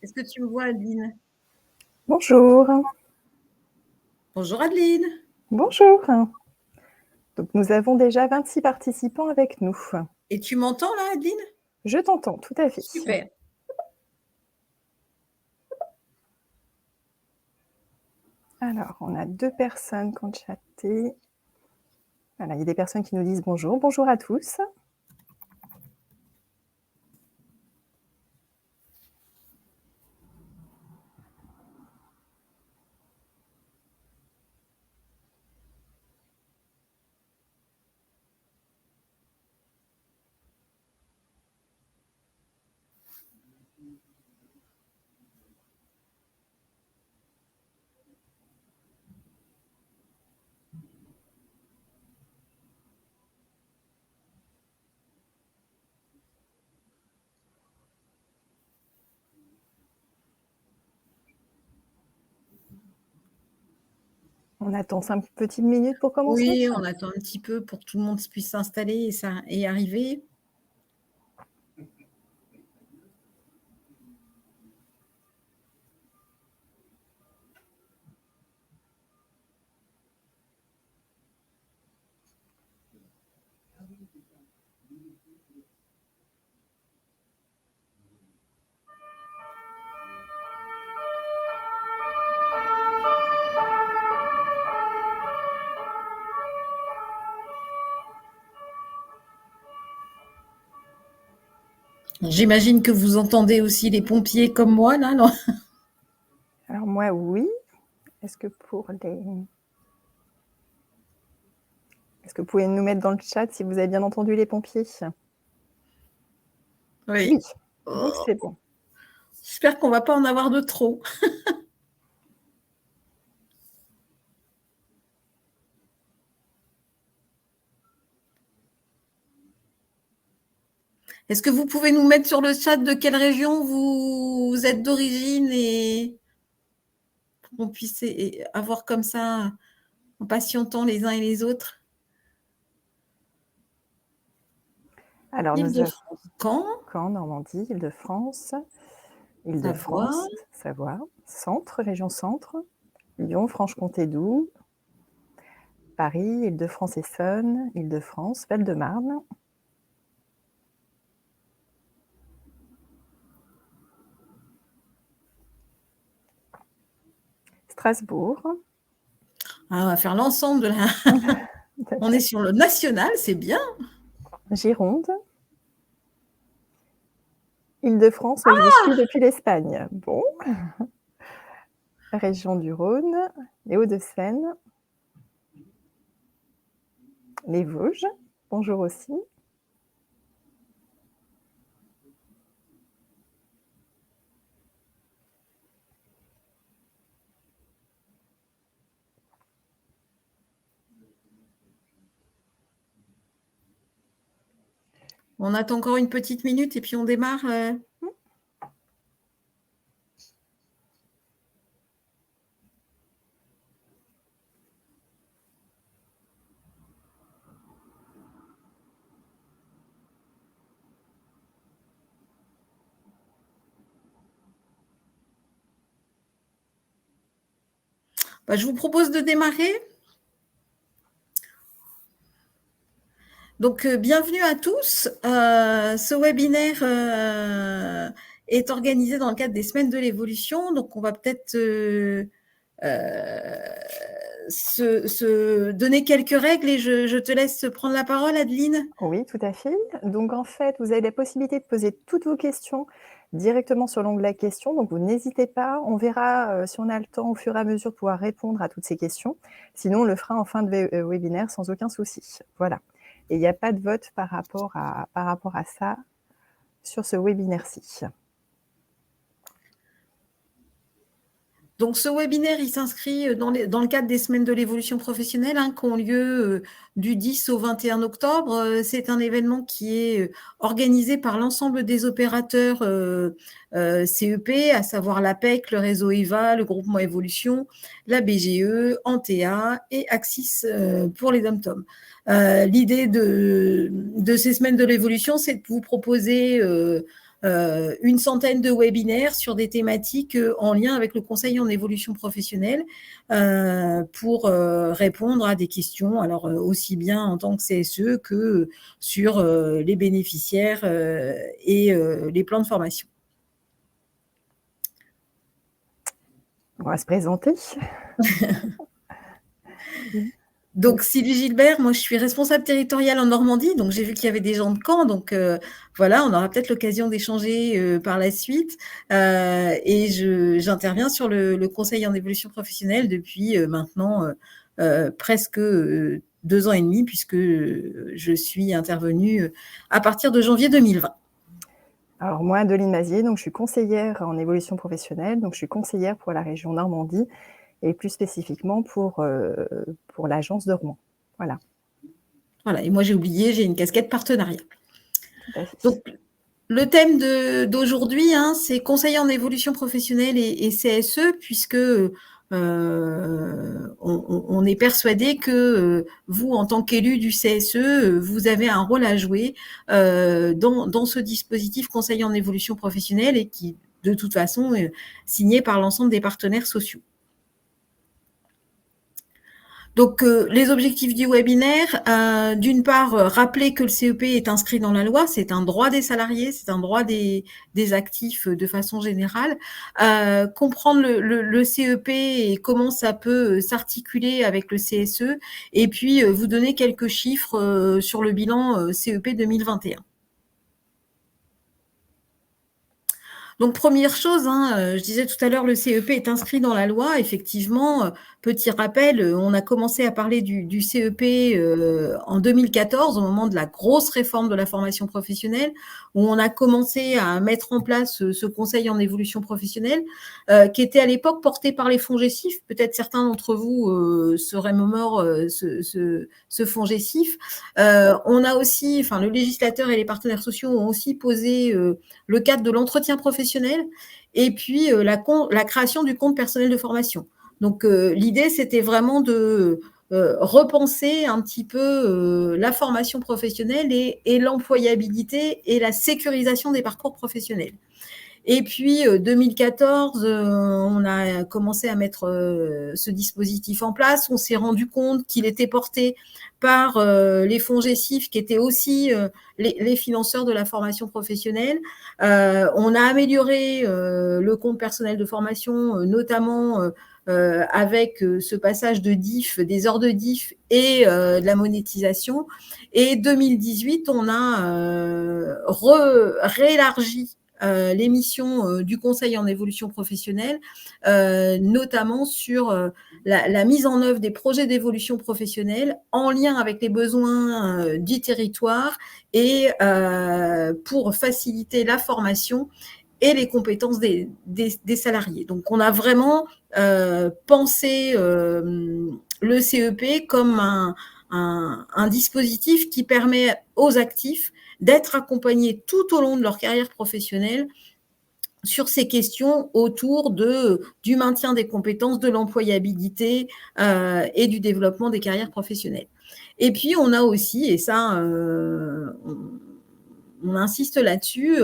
Est-ce que tu me vois, Adeline? Bonjour. Bonjour, Adeline. Bonjour. Donc, nous avons déjà 26 participants avec nous. Et tu m'entends là, Adeline? Je t'entends, tout à fait. Super. Alors, on a 2 personnes qui ont chatté. Voilà, il y a des personnes qui nous disent bonjour. Bonjour à tous. On attend 5 petites minutes pour commencer. Oui, on attend un petit peu pour que tout le monde puisse s'installer et arriver. J'imagine que vous entendez aussi les pompiers comme moi, là, non? Alors moi, oui. Est-ce que vous pouvez nous mettre dans le chat si vous avez bien entendu les pompiers? Oui. Donc, c'est bon. J'espère qu'on ne va pas en avoir de trop. Est-ce que vous pouvez nous mettre sur le chat de quelle région vous êtes d'origine et qu'on puisse avoir comme ça, en patientant les uns et les autres? Alors, Île-de-France, Caen, Normandie, Île-de-France, Savoie, Savoie, Centre, région Centre, Lyon, Franche-Comté, Doubs, Paris, Île-de-France, Essonne, Île-de-France, Val-de-Marne, Strasbourg. Ah, on va faire l'ensemble de la... On est sur le national, c'est bien. Gironde. Île-de-France, je vous suis depuis l'Espagne. Bon. Région du Rhône, les Hauts-de-Seine, les Vosges. Bonjour aussi. On attend encore une petite minute et puis on démarre. Je vous propose de démarrer. Donc, bienvenue à tous. Ce webinaire est organisé dans le cadre des semaines de l'évolution. Donc, on va peut-être se donner quelques règles et je te laisse prendre la parole, Adeline. Oui, tout à fait. Donc, en fait, vous avez la possibilité de poser toutes vos questions directement sur l'onglet questions. Donc, vous n'hésitez pas. On verra si on a le temps au fur et à mesure de pouvoir répondre à toutes ces questions. Sinon, on le fera en fin de webinaire sans aucun souci. Voilà. Et il n'y a pas de vote par rapport à ça sur ce webinaire-ci. Donc, ce webinaire, il s'inscrit dans le cadre des semaines de l'évolution professionnelle qui ont lieu du 10 au 21 octobre. C'est un événement qui est organisé par l'ensemble des opérateurs CEP, à savoir l'APEC, le réseau EVA, le groupement Évolution, la BGE, Antea et Axis pour les DOM-TOM. L'idée de ces semaines de l'évolution, c'est de vous proposer une centaine de webinaires sur des thématiques en lien avec le conseil en évolution professionnelle pour répondre à des questions, alors aussi bien en tant que CSE que sur les bénéficiaires et les plans de formation. On va se présenter. Donc, Sylvie Gilbert, moi je suis responsable territoriale en Normandie, donc j'ai vu qu'il y avait des gens de Caen, donc voilà, on aura peut-être l'occasion d'échanger par la suite. Et j'interviens sur le conseil en évolution professionnelle depuis maintenant presque 2 ans et demi, puisque je suis intervenue à partir de janvier 2020. Alors moi, Adeline Mazier, donc je suis conseillère en évolution professionnelle, donc je suis conseillère pour la région Normandie et plus spécifiquement pour l'agence de Rouen. Voilà. Voilà, et moi j'ai oublié, j'ai une casquette partenariat. Tout à fait. Donc, le thème d'aujourd'hui, c'est conseiller en évolution professionnelle et CSE, puisque on est persuadé que vous, en tant qu'élu du CSE, vous avez un rôle à jouer dans ce dispositif conseiller en évolution professionnelle et qui, de toute façon, est signé par l'ensemble des partenaires sociaux. Donc, les objectifs du webinaire, d'une part, rappeler que le CEP est inscrit dans la loi, c'est un droit des salariés, c'est un droit des actifs de façon générale. Comprendre le CEP et comment ça peut s'articuler avec le CSE, et puis vous donner quelques chiffres sur le bilan CEP 2021. Donc, première chose, je disais tout à l'heure, le CEP est inscrit dans la loi. Effectivement, petit rappel, on a commencé à parler du CEP en 2014, au moment de la grosse réforme de la formation professionnelle, où on a commencé à mettre en place ce conseil en évolution professionnelle, qui était à l'époque porté par les FONGECIF. Peut-être certains d'entre vous se remémorent ce FONGECIF. On a aussi, enfin, le législateur et les partenaires sociaux ont aussi posé le cadre de l'entretien professionnel et puis la création du compte personnel de formation. Donc, l'idée, c'était vraiment de repenser un petit peu la formation professionnelle et l'employabilité et la sécurisation des parcours professionnels. Et puis, 2014, on a commencé à mettre ce dispositif en place. On s'est rendu compte qu'il était porté par les FONGECIF, qui étaient aussi les financeurs de la formation professionnelle. On a amélioré le compte personnel de formation, notamment avec ce passage de DIF, des heures de DIF et de la monétisation. Et 2018, on a réélargi les missions du conseil en évolution professionnelle, notamment sur la mise en œuvre des projets d'évolution professionnelle en lien avec les besoins du territoire et pour faciliter la formation et les compétences des salariés. Donc, on a vraiment pensé le CEP comme un dispositif qui permet aux actifs d'être accompagnés tout au long de leur carrière professionnelle sur ces questions autour du maintien des compétences, de l'employabilité et du développement des carrières professionnelles. Et puis, on a aussi, et ça, on insiste là-dessus,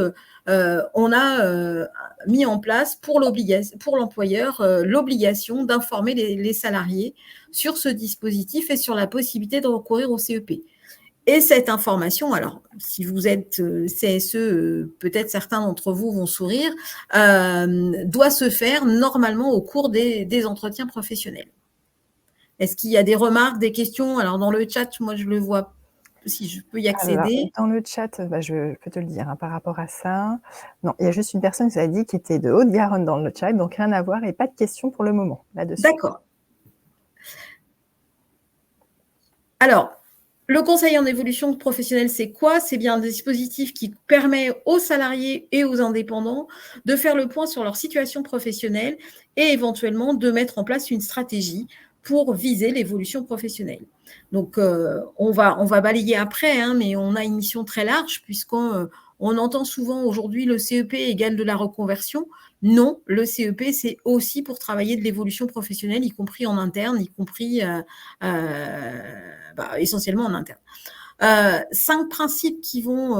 on a mis en place pour l'employeur l'obligation d'informer les salariés sur ce dispositif et sur la possibilité de recourir au CEP. Et cette information, alors si vous êtes CSE, peut-être certains d'entre vous vont sourire, doit se faire normalement au cours des entretiens professionnels. Est-ce qu'il y a des remarques, des questions? Alors dans le chat, moi je le vois, si je peux y accéder. Alors, dans le chat, je peux te le dire par rapport à ça. Non, il y a juste une personne qui a dit qui était de Haute-Garonne dans le chat, donc rien à voir et pas de questions pour le moment là-dessus. D'accord. Alors, le conseil en évolution professionnelle, c'est quoi? C'est bien un dispositif qui permet aux salariés et aux indépendants de faire le point sur leur situation professionnelle et éventuellement de mettre en place une stratégie pour viser l'évolution professionnelle. Donc, on va balayer après, mais on a une mission très large puisqu'on entend souvent aujourd'hui le CEP égale de la reconversion. Non, le CEP, c'est aussi pour travailler de l'évolution professionnelle, y compris en interne, y compris essentiellement en interne. 5 principes qui vont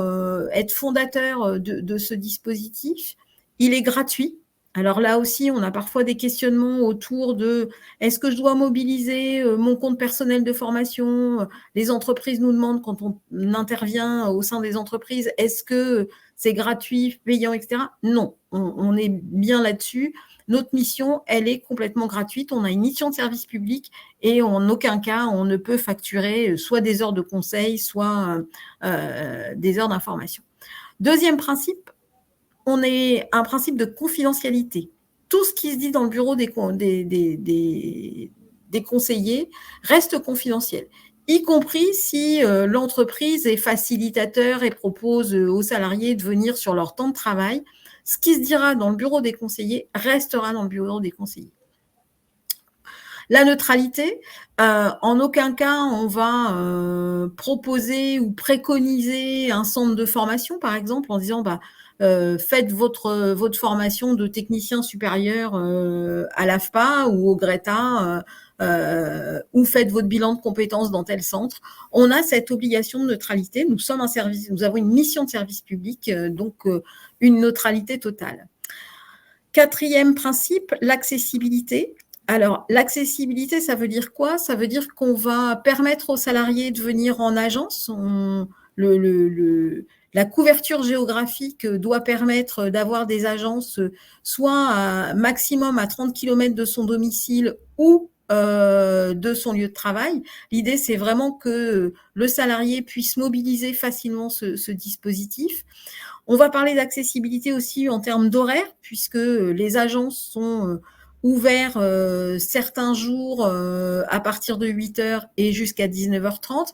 être fondateurs de ce dispositif. Il est gratuit. Alors là aussi, on a parfois des questionnements autour de est-ce que je dois mobiliser mon compte personnel de formation? Les entreprises nous demandent quand on intervient au sein des entreprises, est-ce que c'est gratuit, payant, etc. Non, on est bien là-dessus. Notre mission, elle est complètement gratuite. On a une mission de service public et en aucun cas, on ne peut facturer soit des heures de conseil, soit des heures d'information. Deuxième principe, on est un principe de confidentialité. Tout ce qui se dit dans le bureau des conseillers reste confidentiel, y compris si l'entreprise est facilitateur et propose aux salariés de venir sur leur temps de travail. Ce qui se dira dans le bureau des conseillers restera dans le bureau des conseillers. La neutralité, en aucun cas on va proposer ou préconiser un centre de formation, par exemple, en disant faites votre formation de technicien supérieur à l'AFPA ou au GRETA, ou faites votre bilan de compétences dans tel centre. On a cette obligation de neutralité. Nous sommes un service, nous avons une mission de service public, donc une neutralité totale. Quatrième principe, l'accessibilité. Alors, l'accessibilité, ça veut dire quoi? Ça veut dire qu'on va permettre aux salariés de venir en agence. La couverture géographique doit permettre d'avoir des agences soit à maximum à 30 km de son domicile ou de son lieu de travail. L'idée, c'est vraiment que le salarié puisse mobiliser facilement ce dispositif. On va parler d'accessibilité aussi en termes d'horaire, puisque les agences sont ouverts certains jours à partir de 8h et jusqu'à 19h30,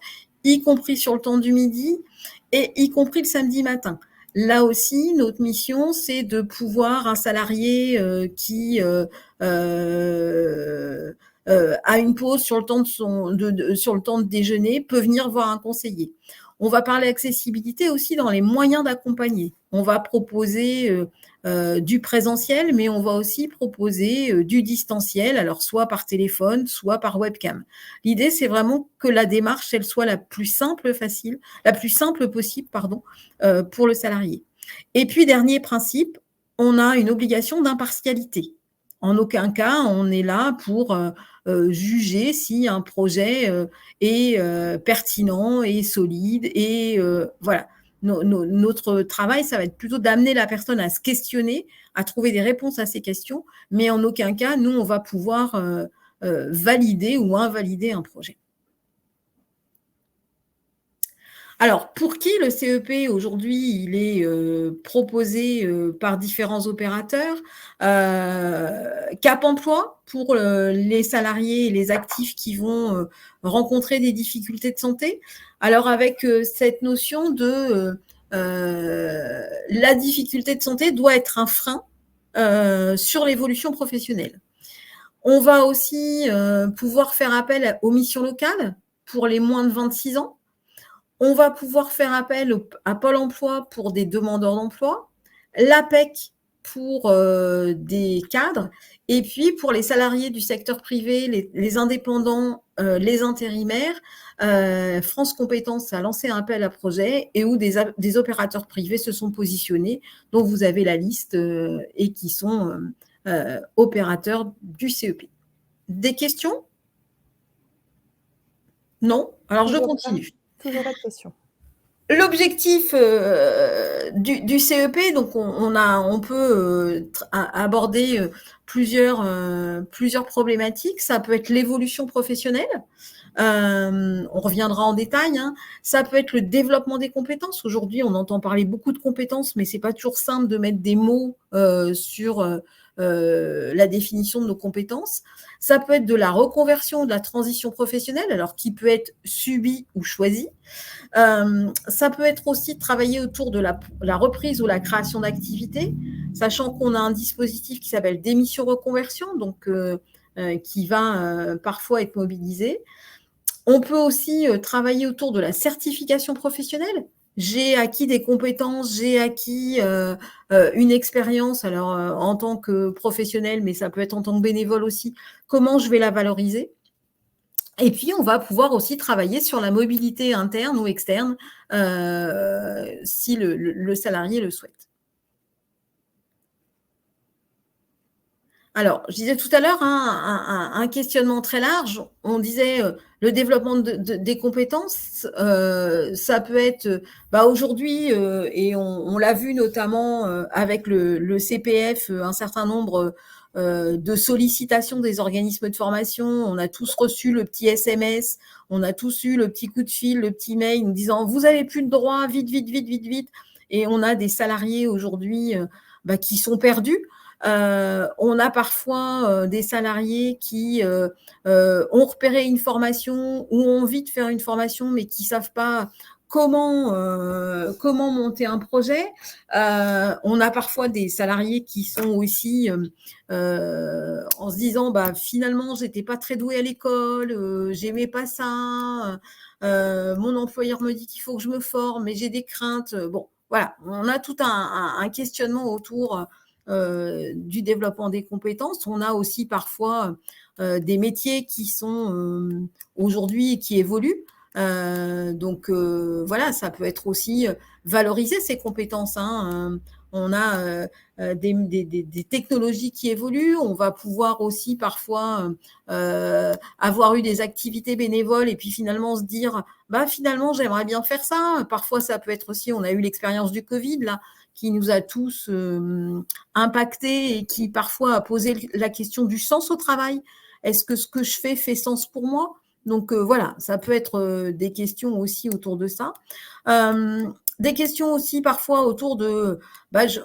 y compris sur le temps du midi et y compris le samedi matin. Là aussi, notre mission, c'est de pouvoir un salarié qui a une pause sur le temps sur le temps de déjeuner peut venir voir un conseiller. On va parler accessibilité aussi dans les moyens d'accompagner. On va proposer du présentiel, mais on va aussi proposer du distanciel, alors soit par téléphone, soit par webcam. L'idée, c'est vraiment que la démarche, elle soit la plus simple possible, pour le salarié. Et puis, dernier principe, on a une obligation d'impartialité. En aucun cas, on est là pour juger si un projet est pertinent et solide. Et voilà, notre travail, ça va être plutôt d'amener la personne à se questionner, à trouver des réponses à ces questions, mais en aucun cas, nous, on va pouvoir valider ou invalider un projet. Alors, pour qui le CEP aujourd'hui, il est proposé par différents opérateurs. Cap Emploi pour les salariés et les actifs qui vont rencontrer des difficultés de santé. Alors, avec cette notion de la difficulté de santé doit être un frein sur l'évolution professionnelle. On va aussi pouvoir faire appel aux missions locales pour les moins de 26 ans. On va pouvoir faire appel à Pôle emploi pour des demandeurs d'emploi, l'APEC pour des cadres, et puis pour les salariés du secteur privé, les indépendants, les intérimaires, France Compétences a lancé un appel à projet et où des opérateurs privés se sont positionnés, dont vous avez la liste et qui sont opérateurs du CEP. Des questions? Non? Alors je continue. Toujours pas de questions. L'objectif du CEP, donc on peut aborder plusieurs problématiques. Ça peut être l'évolution professionnelle. On reviendra en détail. Hein. Ça peut être le développement des compétences. Aujourd'hui, on entend parler beaucoup de compétences, mais c'est pas toujours simple de mettre des mots sur la définition de nos compétences. Ça peut être de la reconversion, de la transition professionnelle, alors qui peut être subie ou choisie. Ça peut être aussi de travailler autour de la reprise ou la création d'activités, sachant qu'on a un dispositif qui s'appelle démission reconversion, donc qui va parfois être mobilisé. On peut aussi travailler autour de la certification professionnelle. J'ai acquis des compétences, j'ai acquis une expérience, alors en tant que professionnel, mais ça peut être en tant que bénévole aussi. Comment je vais la valoriser? Et puis, on va pouvoir aussi travailler sur la mobilité interne ou externe si le salarié le souhaite. Alors, je disais tout à l'heure, hein, un questionnement très large. On disait le développement des compétences, ça peut être aujourd'hui, et on l'a vu notamment avec le CPF, un certain nombre de sollicitations des organismes de formation. On a tous reçu le petit SMS, on a tous eu le petit coup de fil, le petit mail nous disant vous avez plus de droits, vite, vite, vite, vite, vite. Et on a des salariés aujourd'hui qui sont perdus. On a parfois des salariés qui ont repéré une formation ou ont envie de faire une formation, mais qui ne savent pas comment monter un projet. On a parfois des salariés qui sont aussi en se disant finalement, je n'étais pas très douée à l'école, j'aimais pas ça. Mon employeur me dit qu'il faut que je me forme, mais j'ai des craintes. Bon, voilà, on a tout un questionnement autour du développement des compétences. On a aussi parfois des métiers qui sont aujourd'hui qui évoluent. Donc voilà, ça peut être aussi valoriser ces compétences. On a des technologies qui évoluent. On va pouvoir aussi parfois avoir eu des activités bénévoles et puis finalement se dire finalement j'aimerais bien faire ça. Parfois ça peut être aussi, on a eu l'expérience du Covid là, qui nous a tous impactés et qui parfois a posé la question du sens au travail. Est-ce que ce que je fais fait sens pour moi? Donc voilà, ça peut être des questions aussi autour de ça. Des questions aussi parfois autour de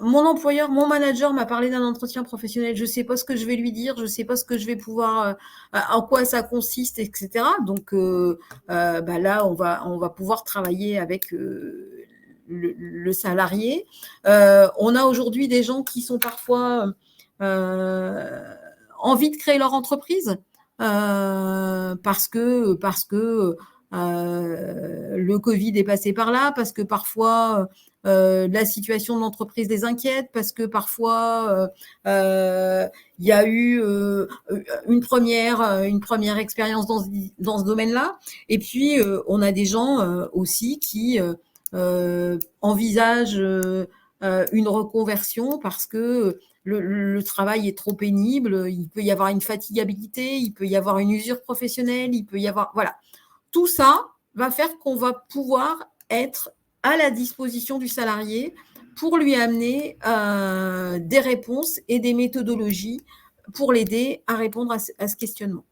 mon employeur, mon manager m'a parlé d'un entretien professionnel, je ne sais pas ce que je vais lui dire, je ne sais pas ce que je vais pouvoir, en quoi ça consiste, etc. Donc là, on va pouvoir travailler avec le salarié. On a aujourd'hui des gens qui sont parfois envie de créer leur entreprise parce que le Covid est passé par là, parce que parfois la situation de l'entreprise les inquiète, parce que parfois il y a eu une première expérience dans ce domaine-là. Et puis on a des gens aussi qui envisagent une reconversion parce que le travail est trop pénible, il peut y avoir une fatigabilité, il peut y avoir une usure professionnelle, il peut y avoir… Voilà. Tout ça va faire qu'on va pouvoir être à la disposition du salarié pour lui amener des réponses et des méthodologies pour l'aider à répondre à ce questionnement.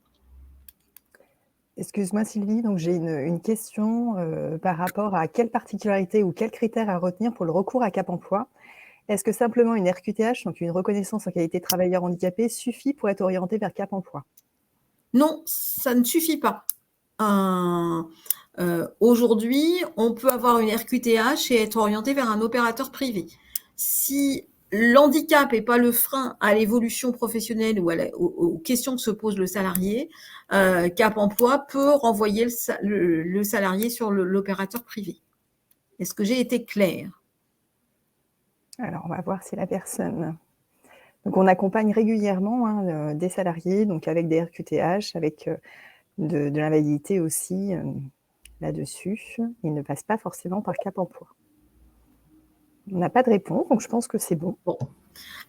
Excuse-moi Sylvie, donc j'ai une question par rapport à quelles particularités ou quels critères à retenir pour le recours à Cap Emploi. Est-ce que simplement une RQTH, donc une reconnaissance en qualité de travailleur handicapé, suffit pour être orienté vers Cap Emploi? Non, ça ne suffit pas. Aujourd'hui, on peut avoir une RQTH et être orienté vers un opérateur privé. Si l'handicap n'est pas le frein à l'évolution professionnelle ou aux questions que se pose le salarié, Cap Emploi peut renvoyer le salarié sur l'opérateur privé. Est-ce que j'ai été claire? Alors, on va voir si la personne… Donc, on accompagne régulièrement des salariés, donc avec des RQTH, avec de l'invalidité aussi là-dessus. Ils ne passent pas forcément par Cap Emploi. On n'a pas de réponse, donc je pense que c'est bon.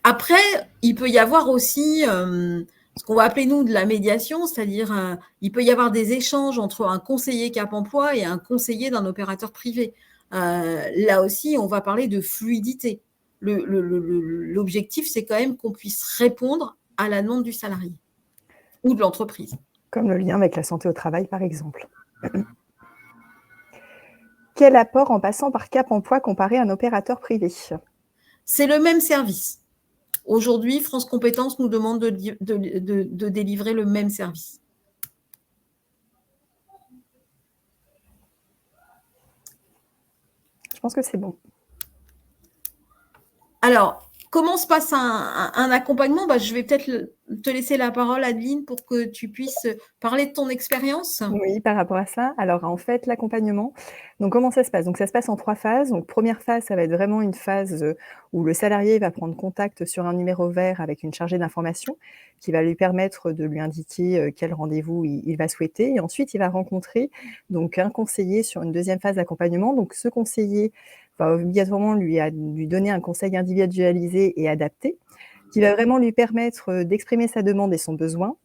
Après, il peut y avoir aussi ce qu'on va appeler, nous, de la médiation, c'est-à-dire il peut y avoir des échanges entre un conseiller Cap Emploi et un conseiller d'un opérateur privé. Là aussi, on va parler de fluidité. L'objectif, c'est quand même qu'on puisse répondre à la demande du salarié ou de l'entreprise. Comme le lien avec la santé au travail, par exemple. Quel apport en passant par Cap Emploi comparé à un opérateur privé? C'est le même service. Aujourd'hui, France Compétences nous demande de délivrer le même service. Je pense que c'est bon. Alors, comment se passe un accompagnement? Je vais peut-être te laisser la parole, Adeline, pour que tu puisses parler de ton expérience. Oui, par rapport à ça. Alors, en fait, l'accompagnement, donc comment ça se passe? Donc ça se passe en 3 phases. Donc première phase, ça va être vraiment une phase, où le salarié va prendre contact sur un numéro vert avec une chargée d'information qui va lui permettre de lui indiquer, quel rendez-vous il va souhaiter et ensuite il va rencontrer donc un conseiller sur une deuxième phase d'accompagnement. Donc ce conseiller va obligatoirement lui donner un conseil individualisé et adapté qui va vraiment lui permettre, d'exprimer sa demande et son besoin,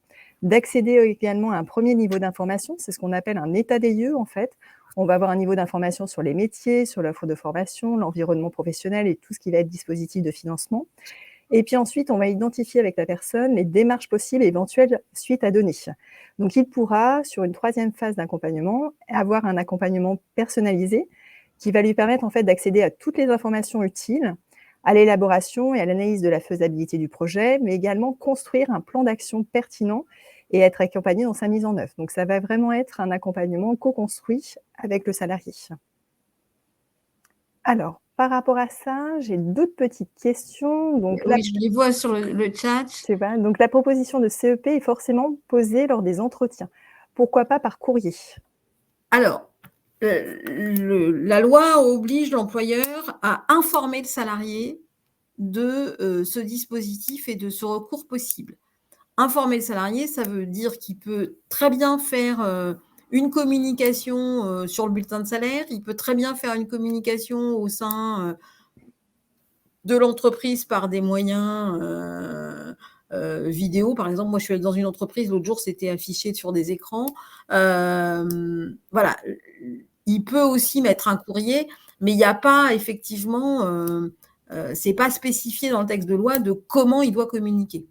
d'accéder également à un premier niveau d'information, c'est ce qu'on appelle un état des lieux en fait. On va avoir un niveau d'information sur les métiers, sur l'offre de formation, l'environnement professionnel et tout ce qui va être dispositif de financement. Et puis ensuite, on va identifier avec la personne les démarches possibles et éventuelles suites à donner. Donc il pourra, sur une troisième phase d'accompagnement, avoir un accompagnement personnalisé qui va lui permettre en fait d'accéder à toutes les informations utiles à l'élaboration et à l'analyse de la faisabilité du projet, mais également construire un plan d'action pertinent et être accompagné dans sa mise en œuvre. Donc ça va vraiment être un accompagnement co-construit avec le salarié. Alors, par rapport à ça, j'ai d'autres petites questions. Donc Oui, je les vois sur le chat. donc la proposition de CEP est forcément posée lors des entretiens. Pourquoi pas par courrier? Alors, la loi oblige l'employeur à informer le salarié de ce dispositif et de ce recours possible. Informer le salarié, ça veut dire qu'il peut très bien faire une communication sur le bulletin de salaire, il peut très bien faire une communication au sein de l'entreprise par des moyens vidéo. Par exemple, moi, je suis dans une entreprise, l'autre jour, c'était affiché sur des écrans. Voilà. Il peut aussi mettre un courrier, mais il n'y a pas, effectivement, c'est pas spécifié dans le texte de loi de comment il doit communiquer.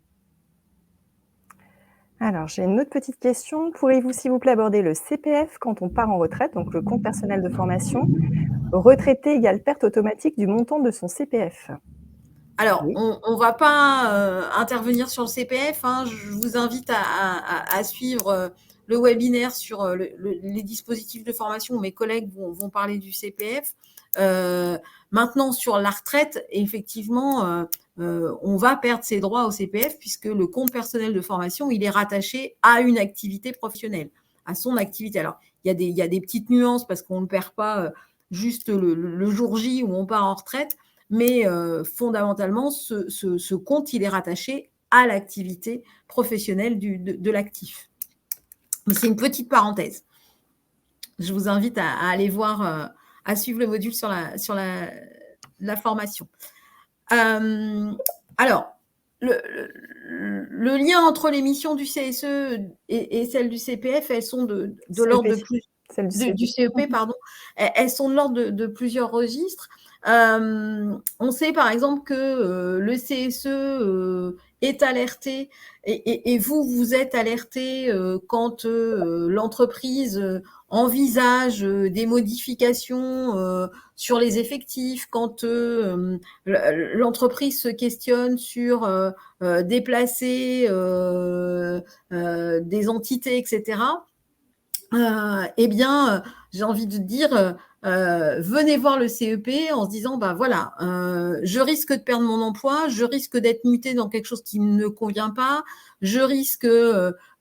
Alors, j'ai une autre petite question. Pourriez-vous, s'il vous plaît, aborder le CPF quand on part en retraite, donc le compte personnel de formation? Retraité égale perte automatique du montant de son CPF. Alors, Oui. on ne va pas intervenir sur le CPF. Hein. Je vous invite à suivre le webinaire sur les dispositifs de formation où mes collègues vont parler du CPF. Maintenant, sur la retraite, effectivement, on va perdre ses droits au CPF puisque le compte personnel de formation, il est rattaché à une activité professionnelle, à son activité. Alors, il y a des petites nuances parce qu'on ne perd pas juste le jour J où on part en retraite, mais fondamentalement, ce compte, il est rattaché à l'activité professionnelle de l'actif. Mais c'est une petite parenthèse. Je vous invite à aller voir, à suivre le module sur la formation. Alors, le lien entre les missions du CSE et celles du CPF, elles sont de l'ordre de plus Celle du CEP, pardon, elles sont de l'ordre de plusieurs registres. On sait par exemple que le CSE est alerté et vous êtes alerté quand l'entreprise envisage des modifications sur les effectifs, quand l'entreprise se questionne sur déplacer des entités, etc. Eh bien, j'ai envie de dire, venez voir le CEP en se disant, bah voilà, je risque de perdre mon emploi, je risque d'être muté dans quelque chose qui ne me convient pas, je risque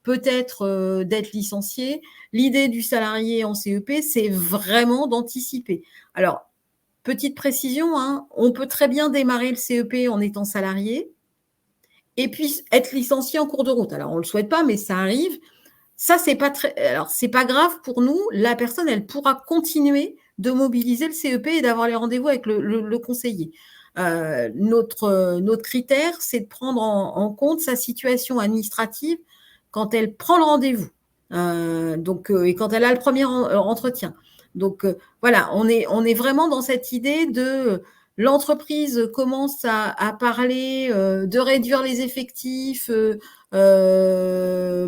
peut-être d'être licencié. L'idée du salarié en CEP, c'est vraiment d'anticiper. Alors, petite précision, hein, on peut très bien démarrer le CEP en étant salarié et puis être licencié en cours de route. Alors, on ne le souhaite pas, mais ça arrive. Ça, c'est pas très. Alors, c'est pas grave pour nous. La personne, elle pourra continuer de mobiliser le CEP et d'avoir les rendez-vous avec le conseiller. Notre critère, c'est de prendre en compte sa situation administrative quand elle prend le rendez-vous. Et quand elle a le premier entretien. Donc, voilà, on est vraiment dans cette idée de l'entreprise commence à parler de réduire les effectifs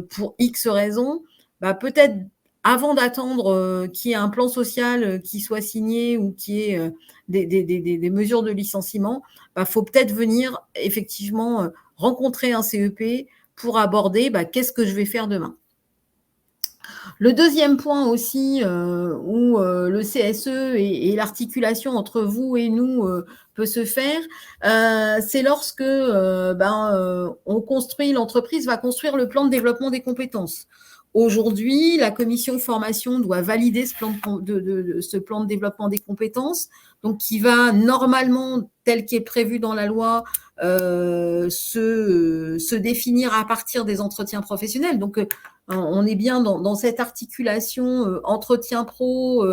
pour X raisons, bah, peut-être avant d'attendre qu'il y ait un plan social qui soit signé ou qu'il y ait des mesures de licenciement, bah, faut peut-être venir effectivement rencontrer un CEP pour aborder qu'est-ce que je vais faire demain. Le deuxième point aussi où le CSE et l'articulation entre vous et nous peut se faire, c'est lorsque l'entreprise va construire le plan de développement des compétences. Aujourd'hui, la commission formation doit valider ce plan de développement des compétences, donc qui va normalement, tel qu'est prévu dans la loi, se définir à partir des entretiens professionnels. Donc, on est bien dans cette articulation entretien pro,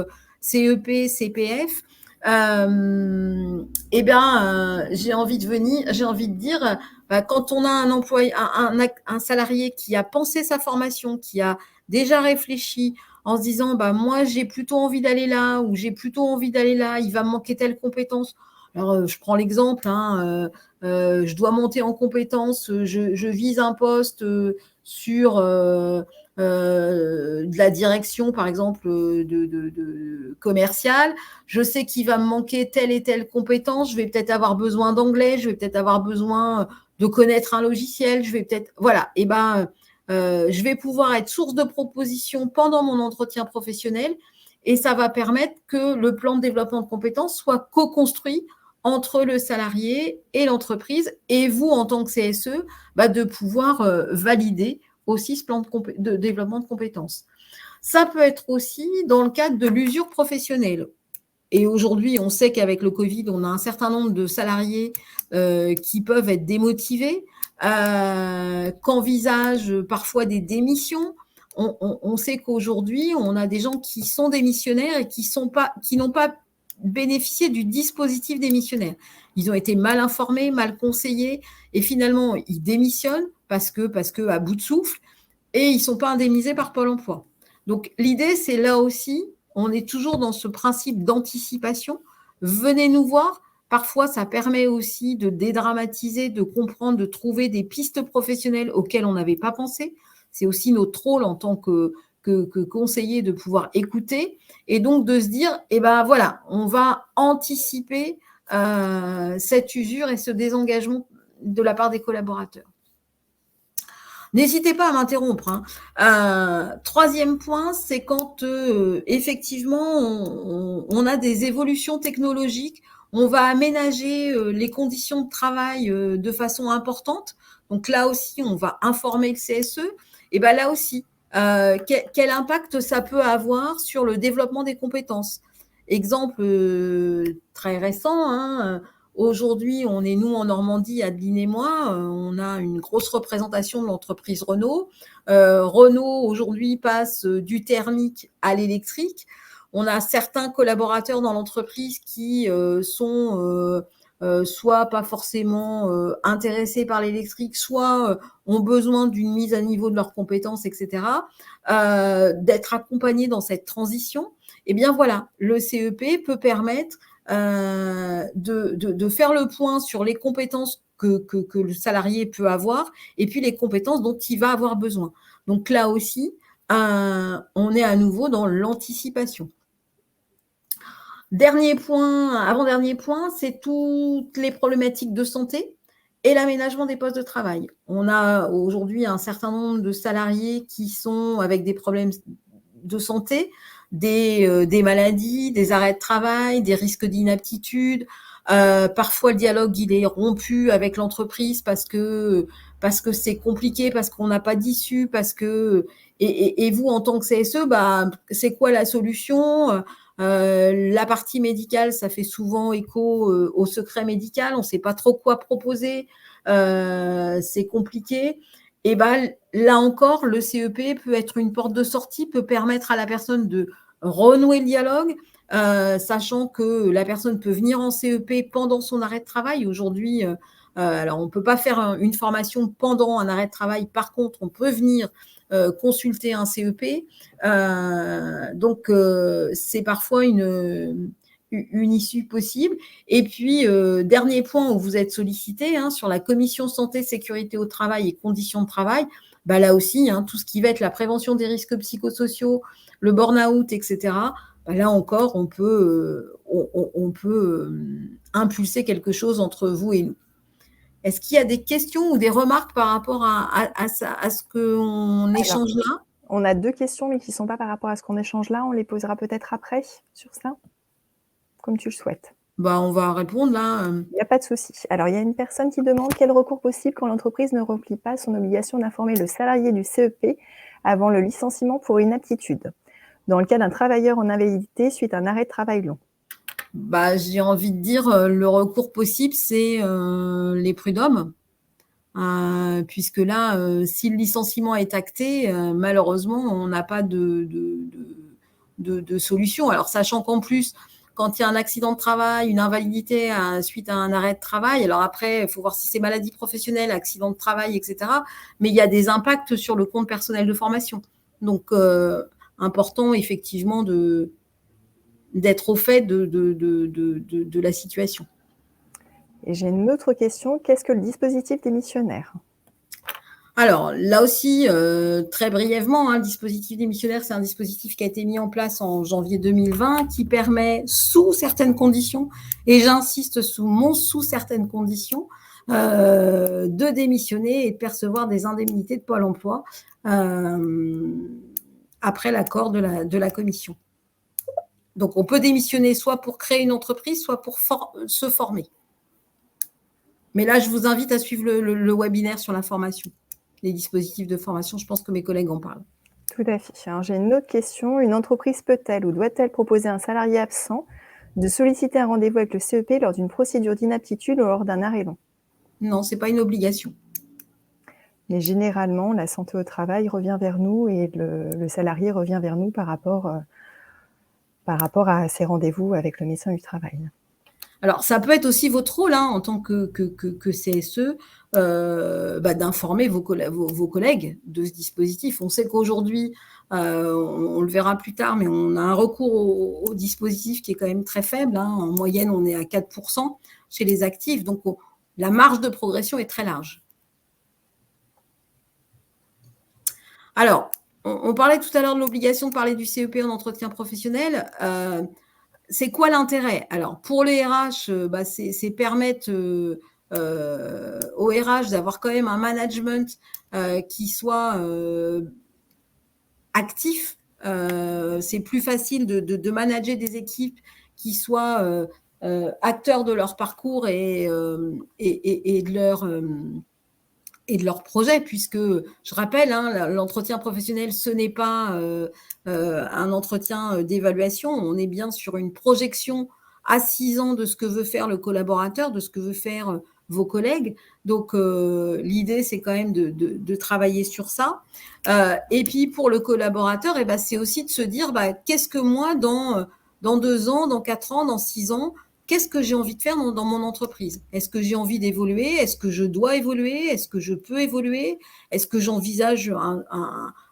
CEP, CPF. J'ai envie de dire, quand on a un employé, un salarié qui a pensé sa formation, qui a déjà réfléchi en se disant, moi j'ai plutôt envie d'aller là ou j'ai plutôt envie d'aller là, il va me manquer telle compétence. Alors, je prends l'exemple, je dois monter en compétence, je vise un poste sur de la direction, par exemple, de commerciale. Je sais qu'il va me manquer telle et telle compétence. Je vais peut-être avoir besoin d'anglais. Je vais peut-être avoir besoin de connaître un logiciel. Je vais peut-être, voilà. Je vais pouvoir être source de propositions pendant mon entretien professionnel et ça va permettre que le plan de développement de compétences soit co-construit entre le salarié et l'entreprise et vous, en tant que CSE, de pouvoir valider aussi ce plan de développement de compétences. Ça peut être aussi dans le cadre de l'usure professionnelle. Et aujourd'hui, on sait qu'avec le Covid, on a un certain nombre de salariés qui peuvent être démotivés, qu'envisagent parfois des démissions. On sait qu'aujourd'hui, on a des gens qui sont démissionnaires et qui n'ont pas bénéficié du dispositif démissionnaire. Ils ont été mal informés, mal conseillés, et finalement, ils démissionnent parce que à bout de souffle, et ils ne sont pas indemnisés par Pôle emploi. Donc, l'idée, c'est là aussi, on est toujours dans ce principe d'anticipation. Venez nous voir. Parfois, ça permet aussi de dédramatiser, de comprendre, de trouver des pistes professionnelles auxquelles on n'avait pas pensé. C'est aussi notre rôle en tant que conseiller de pouvoir écouter et donc de se dire, voilà, on va anticiper cette usure et ce désengagement de la part des collaborateurs. N'hésitez pas à m'interrompre. Troisième point, c'est quand effectivement on a des évolutions technologiques, on va aménager les conditions de travail de façon importante. Donc là aussi, on va informer le CSE. Et là aussi, quel impact ça peut avoir sur le développement des compétences. Exemple très récent, aujourd'hui, on est, nous, en Normandie, Adeline et moi, on a une grosse représentation de l'entreprise Renault. Renault, aujourd'hui, passe du thermique à l'électrique. On a certains collaborateurs dans l'entreprise qui sont soit pas forcément intéressés par l'électrique, soit ont besoin d'une mise à niveau de leurs compétences, etc., d'être accompagnés dans cette transition. Eh bien, voilà, le CEP peut permettre de faire le point sur les compétences que le salarié peut avoir et puis les compétences dont il va avoir besoin. Donc là aussi, on est à nouveau dans l'anticipation. Avant-dernier point, c'est toutes les problématiques de santé et l'aménagement des postes de travail. On a aujourd'hui un certain nombre de salariés qui sont avec des problèmes de santé, des maladies, des arrêts de travail, des risques d'inaptitude. Parfois, le dialogue il est rompu avec l'entreprise parce que c'est compliqué, parce qu'on n'a pas d'issue, et vous, en tant que CSE, c'est quoi la solution? La partie médicale, ça fait souvent écho au secret médical. On ne sait pas trop quoi proposer. C'est compliqué. Et là encore, le CEP peut être une porte de sortie, peut permettre à la personne de renouer le dialogue, sachant que la personne peut venir en CEP pendant son arrêt de travail. Aujourd'hui, alors on ne peut pas faire une formation pendant un arrêt de travail. Par contre, on peut venir consulter un CEP. Donc, c'est parfois une issue possible. Et puis, dernier point où vous êtes sollicité, sur la commission santé, sécurité au travail et conditions de travail, là aussi, tout ce qui va être la prévention des risques psychosociaux, le burn-out, etc., là encore, on peut impulser quelque chose entre vous et nous. Est-ce qu'il y a des questions ou des remarques par rapport à ce qu'on échange là ? On a 2 questions, mais qui ne sont pas par rapport à ce qu'on échange là. On les posera peut-être après sur ça, comme tu le souhaites. On va répondre là. Il n'y a pas de souci. Alors, il y a une personne qui demande quel recours possible quand l'entreprise ne remplit pas son obligation d'informer le salarié du CEP avant le licenciement pour inaptitude, dans le cas d'un travailleur en invalidité suite à un arrêt de travail long. J'ai envie de dire, le recours possible, c'est les prud'hommes. Puisque là, si le licenciement est acté, malheureusement, on n'a pas de solution. Alors, sachant qu'en plus, quand il y a un accident de travail, une invalidité suite à un arrêt de travail, alors après, il faut voir si c'est maladie professionnelle, accident de travail, etc. Mais il y a des impacts sur le compte personnel de formation. Donc, important, effectivement, d'être au fait de la situation. Et j'ai une autre question. Qu'est-ce que le dispositif démissionnaire ? Alors, là aussi, très brièvement, le dispositif démissionnaire, c'est un dispositif qui a été mis en place en janvier 2020, qui permet, sous certaines conditions, et j'insiste sous certaines conditions, de démissionner et de percevoir des indemnités de Pôle emploi après l'accord de la commission. Donc, on peut démissionner soit pour créer une entreprise, soit pour se former. Mais là, je vous invite à suivre le webinaire sur la formation. Les dispositifs de formation, je pense que mes collègues en parlent. Tout à fait. Alors, j'ai une autre question. Une entreprise peut-elle ou doit-elle proposer à un salarié absent de solliciter un rendez-vous avec le CEP lors d'une procédure d'inaptitude ou lors d'un arrêt long ? Non, ce n'est pas une obligation. Mais généralement, la santé au travail revient vers nous et le salarié revient vers nous par rapport à ses rendez-vous avec le médecin du travail. Alors, ça peut être aussi votre rôle en tant que CSE d'informer vos collègues de ce dispositif. On sait qu'aujourd'hui, on le verra plus tard, mais on a un recours au dispositif qui est quand même très faible. En moyenne, on est à 4% chez les actifs. Donc, la marge de progression est très large. Alors, on parlait tout à l'heure de l'obligation de parler du CEP en entretien professionnel. C'est quoi l'intérêt? Alors, pour les RH, c'est permettre au RH d'avoir quand même un management qui soit actif. C'est plus facile de manager des équipes qui soient acteurs de leur parcours et de leur projet, puisque, je rappelle, l'entretien professionnel, ce n'est pas un entretien d'évaluation, on est bien sur une projection à 6 ans de ce que veut faire le collaborateur, de ce que veut faire vos collègues. Donc, l'idée, c'est quand même de travailler sur ça. Et puis, pour le collaborateur, c'est aussi de se dire, qu'est-ce que moi, dans 2 ans, dans 4 ans, dans 6 ans, qu'est-ce que j'ai envie de faire dans mon entreprise? Est-ce que j'ai envie d'évoluer? Est-ce que je dois évoluer? Est-ce que je peux évoluer? Est-ce que j'envisage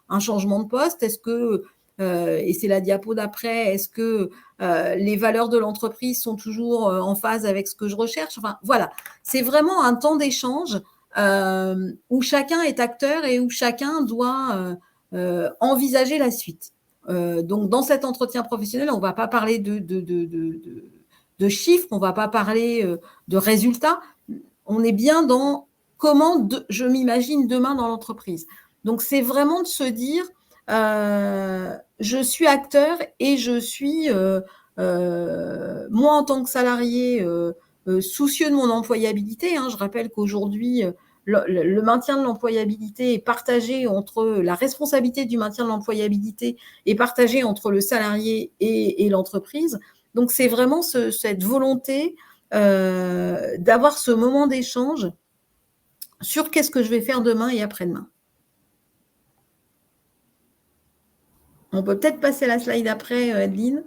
un changement de poste? Est-ce que, et c'est la diapo d'après, est-ce que les valeurs de l'entreprise sont toujours en phase avec ce que je recherche? Enfin, voilà, c'est vraiment un temps d'échange où chacun est acteur et où chacun doit envisager la suite. Donc, dans cet entretien professionnel, on ne va pas parler de chiffres, on ne va pas parler de résultats. On est bien dans comment je m'imagine demain dans l'entreprise. Donc, c'est vraiment de se dire, je suis acteur et je suis, moi en tant que salarié, soucieux de mon employabilité. Je rappelle qu'aujourd'hui, le maintien de l'employabilité est partagé entre la responsabilité du maintien de l'employabilité est partagée entre le salarié et l'entreprise. Donc, c'est vraiment cette volonté d'avoir ce moment d'échange sur qu'est-ce que je vais faire demain et après-demain. On peut peut-être passer à la slide après, Adeline.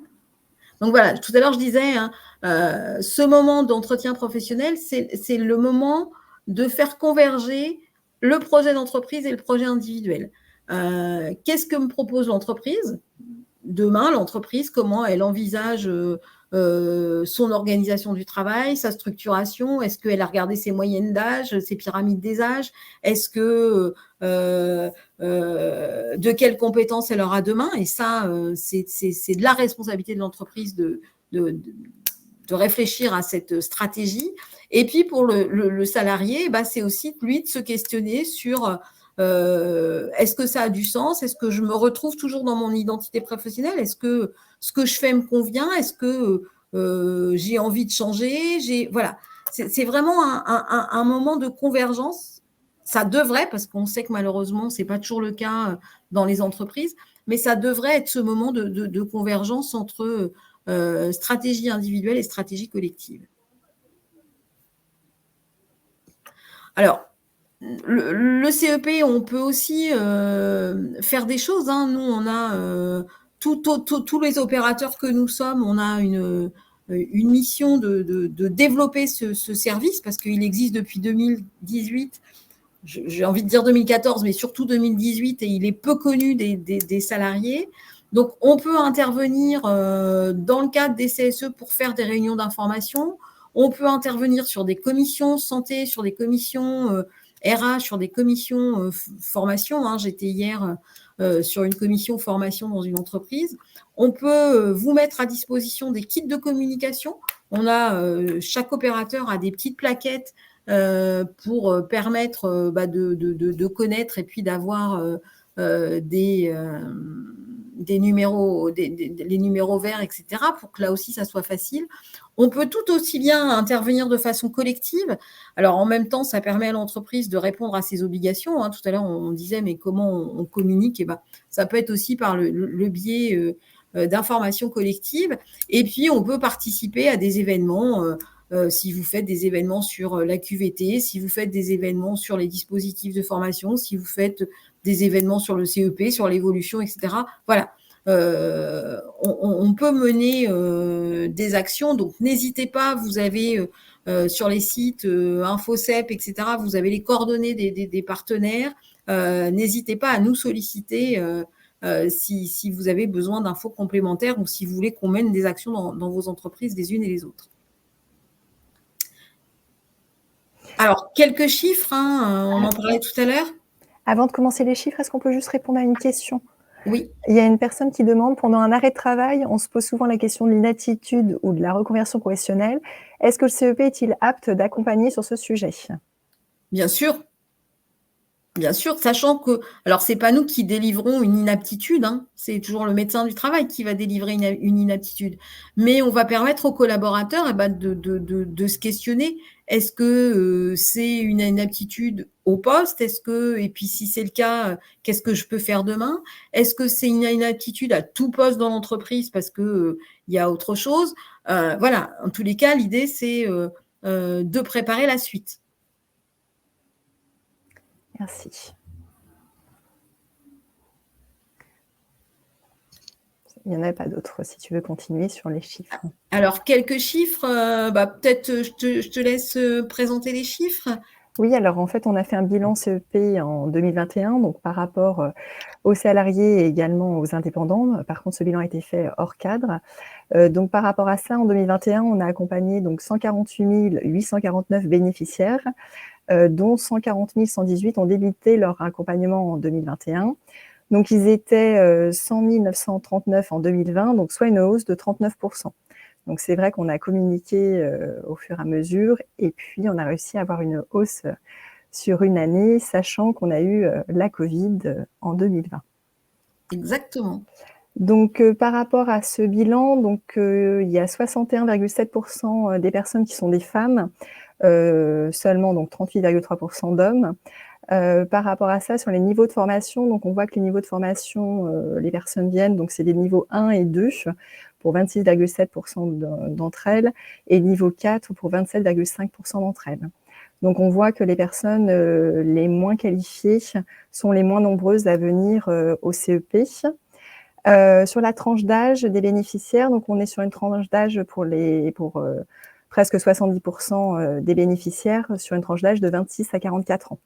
Donc, voilà, tout à l'heure, je disais, ce moment d'entretien professionnel, c'est le moment de faire converger le projet d'entreprise et le projet individuel. Qu'est-ce que me propose l'entreprise? Demain, l'entreprise, comment elle envisage son organisation du travail, sa structuration? Est-ce qu'elle a regardé ses moyennes d'âge, ses pyramides des âges? Est-ce que de quelles compétences elle aura demain? Et ça, c'est de la responsabilité de l'entreprise de réfléchir à cette stratégie. Et puis, pour le salarié, c'est aussi lui de se questionner sur Est-ce que ça a du sens? Est-ce que je me retrouve toujours dans mon identité professionnelle? Est-ce que ce que je fais me convient? Est-ce que j'ai envie de changer? Voilà. C'est vraiment un moment de convergence. Ça devrait, parce qu'on sait que malheureusement, ce n'est pas toujours le cas dans les entreprises, mais ça devrait être ce moment de convergence entre stratégie individuelle et stratégie collective. Alors, le CEP, on peut aussi faire des choses. Hein. Nous, on a tous les opérateurs que nous sommes, on a une mission de développer ce service parce qu'il existe depuis 2018. J'ai envie de dire 2014, mais surtout 2018, et il est peu connu des salariés. Donc, on peut intervenir dans le cadre des CSE pour faire des réunions d'information. On peut intervenir sur des commissions santé, sur des commissions RH, sur des commissions formation. Hein. J'étais hier sur une commission formation dans une entreprise. On peut vous mettre à disposition des kits de communication. On a, chaque opérateur a des petites plaquettes pour permettre de connaître et puis d'avoir des numéros, les numéros verts, etc., pour que là aussi, ça soit facile. On peut tout aussi bien intervenir de façon collective. Alors, en même temps, ça permet à l'entreprise de répondre à ses obligations. Hein. Tout à l'heure, on disait, mais comment on communique? Et ça peut être aussi par le biais d'informations collectives. Et puis, on peut participer à des événements. Si vous faites des événements sur la QVT, si vous faites des événements sur les dispositifs de formation, si vous faites des événements sur le CEP, sur l'évolution, etc. Voilà. On peut mener des actions, donc n'hésitez pas, vous avez sur les sites InfoCep, etc., vous avez les coordonnées des partenaires, n'hésitez pas à nous solliciter si vous avez besoin d'infos complémentaires ou si vous voulez qu'on mène des actions dans vos entreprises les unes et les autres. Alors, quelques chiffres, hein, on en parlait tout à l'heure. Avant de commencer les chiffres, est-ce qu'on peut juste répondre à une question? Oui. Il y a une personne qui demande, pendant un arrêt de travail, on se pose souvent la question de l'inaptitude ou de la reconversion professionnelle. Est-ce que le CEP est-il apte d'accompagner sur ce sujet? Bien sûr. Bien sûr, sachant que, alors c'est pas nous qui délivrons une inaptitude, hein, c'est toujours le médecin du travail qui va délivrer une inaptitude, mais on va permettre aux collaborateurs de se questionner. Est-ce que c'est une inaptitude au poste? Est-ce que, et puis si c'est le cas, qu'est-ce que je peux faire demain? Est-ce que c'est une inaptitude à tout poste dans l'entreprise parce que il y a autre chose? Voilà, en tous les cas, l'idée c'est de préparer la suite. Merci. Il n'y en a pas d'autres, si tu veux continuer sur les chiffres. Alors, quelques chiffres, peut-être je te laisse présenter les chiffres. Oui, alors en fait, on a fait un bilan CEP en 2021, donc par rapport aux salariés et également aux indépendants. Par contre, ce bilan a été fait hors cadre. Donc par rapport à ça, en 2021, on a accompagné donc 148 849 bénéficiaires, dont 140 118 ont débuté leur accompagnement en 2021. Donc ils étaient 100 939 en 2020, donc soit une hausse de 39%. Donc c'est vrai qu'on a communiqué au fur et à mesure et puis on a réussi à avoir une hausse sur une année, sachant qu'on a eu la Covid en 2020. Exactement. Donc par rapport à ce bilan, donc, il y a 61,7% des personnes qui sont des femmes, seulement donc 38,3% d'hommes. Par rapport à ça, sur les niveaux de formation, donc on voit que les niveaux de formation, les personnes viennent, donc c'est des niveaux 1 et 2 pour 26,7% d'entre elles et niveau 4 pour 27,5% d'entre elles. Donc on voit que les personnes les moins qualifiées sont les moins nombreuses à venir au CEP. Sur la tranche d'âge des bénéficiaires, donc on est sur une tranche d'âge pour presque 70% des bénéficiaires sur une tranche d'âge de 26 à 44 ans.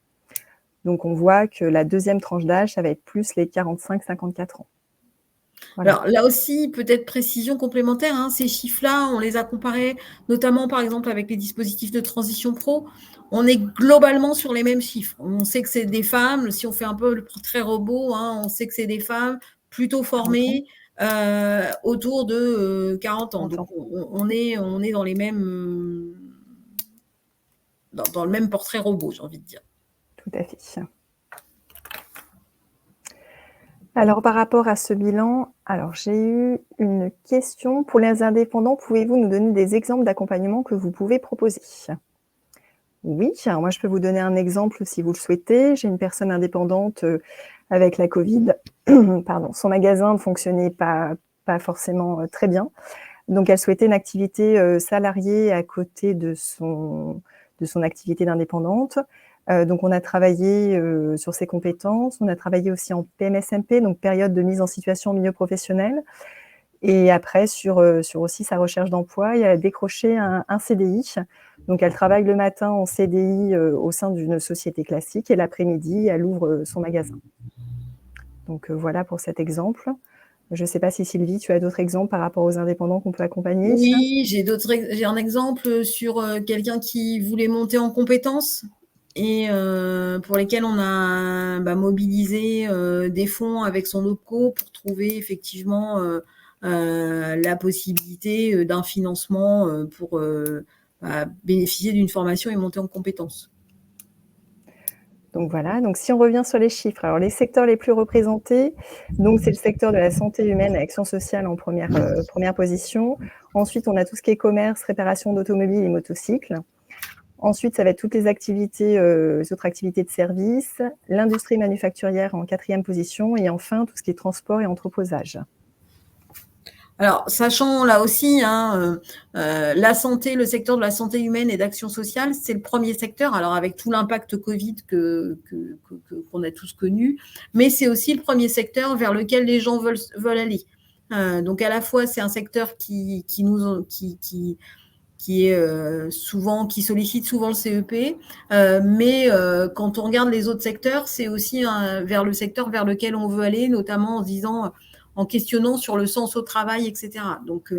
Donc, on voit que la deuxième tranche d'âge, ça va être plus les 45-54 ans. Voilà. Alors là aussi, peut-être précision complémentaire, hein, ces chiffres-là, on les a comparés notamment par exemple avec les dispositifs de transition pro. On est globalement sur les mêmes chiffres. On sait que c'est des femmes, si on fait un peu le portrait robot, hein, on sait que c'est des femmes plutôt formées autour de 40 ans. Donc on est dans les mêmes dans le même portrait robot, j'ai envie de dire. Tout à fait. Alors, par rapport à ce bilan, j'ai eu une question. Pour les indépendants, pouvez-vous nous donner des exemples d'accompagnement que vous pouvez proposer? Oui, alors moi je peux vous donner un exemple si vous le souhaitez. J'ai une personne indépendante avec la Covid. Pardon, son magasin ne fonctionnait pas forcément très bien. Donc elle souhaitait une activité salariée à côté de son activité d'indépendante. Donc on a travaillé sur ses compétences. On a travaillé aussi en PMSMP, donc période de mise en situation au milieu professionnel. Et après, sur aussi sa recherche d'emploi, elle a décroché un CDI. Donc, elle travaille le matin en CDI au sein d'une société classique et l'après-midi, elle ouvre son magasin. Donc, voilà pour cet exemple. Je ne sais pas si Sylvie, tu as d'autres exemples par rapport aux indépendants qu'on peut accompagner? Oui, j'ai un exemple sur quelqu'un qui voulait monter en compétences et pour lesquels on a mobilisé des fonds avec son OPCO pour trouver effectivement la possibilité d'un financement pour bénéficier d'une formation et monter en compétences. Donc voilà, donc si on revient sur les chiffres, alors les secteurs les plus représentés, donc c'est le secteur de la santé humaine et action sociale en première position. Ensuite, on a tout ce qui est commerce, réparation d'automobiles et motocycles. Ensuite, ça va être toutes les activités, les autres activités de service, l'industrie manufacturière en 4e position et enfin tout ce qui est transport et entreposage. Alors, sachant là aussi, la santé, le secteur de la santé humaine et d'action sociale, c'est le premier secteur, alors avec tout l'impact Covid qu'on a tous connu, mais c'est aussi le premier secteur vers lequel les gens veulent aller. Donc, à la fois, c'est un secteur qui est qui sollicite souvent le CEP, mais quand on regarde les autres secteurs, c'est aussi vers le secteur vers lequel on veut aller, notamment en se disant, en questionnant sur le sens au travail, etc. Donc